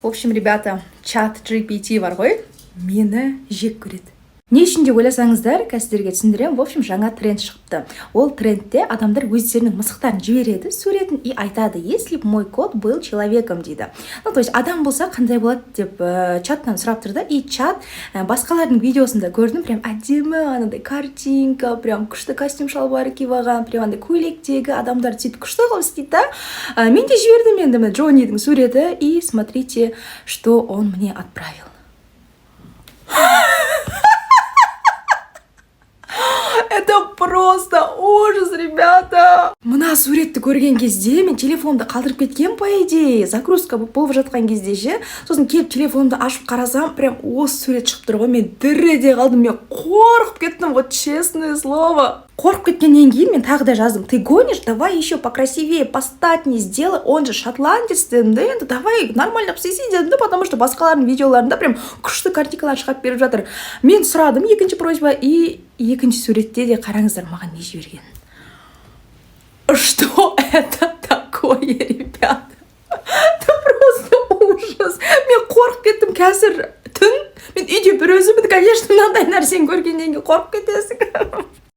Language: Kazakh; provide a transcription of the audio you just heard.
В общем, ребята, чат GPT бар ғой, мені жек көреді. Не үшін деп ойласаңыздар, қазірге түсіндірем. В общем, жаңа тренд шығыпты. Ол трендте адамдар өздерінің мысықтарын жібереді, суретін и айтады: если бы мой кот был человеком, дейді. Ну, то есть адам болса қандай болады деп чаттан сұрап тұрды. И чат басқалардың видеосында көрдім, прям әдемі анандай картинка, прям күшті костюм шалбары киіп алған, прям андай көйлектегі адамдар сөйтіп күшті қылып істейді да. Мен де жібердім енді Джоннидің суреті, и смотрите, что он мне отправил. Это просто ужас, ребята. Мына суретті көрген кезде мен телефонды қалдырып кеткен, по идее. Загрузка болып жатқан кезде ше. Сосын келіп телефонды ашып қарасам, прям осы сурет шығып тұр ғой. Мен діріде қалдым, мен қорқып кеттім, вот честное слово. Қорқып кеткеннен кейін мен тағы да жаздым: ты гонишь, давай еще покрасивее, постатнее сделай, он же шотландец дедім, да енді давай нормально істесей дедім, да, потому что басқалардың видеоларында прям күшті картинкалар шығарып беріп жатыр. Мен сұрадым екінші просьба, и екінші суретте де қараңыздар маған не жіберген. Что это такое, ребята? Это просто ужас. Мен қорқып кеттім, қазір түн. Мен үйде бір өзімін, конечно, мынандай нәрсені көргеннен кейін қорқып кетесің.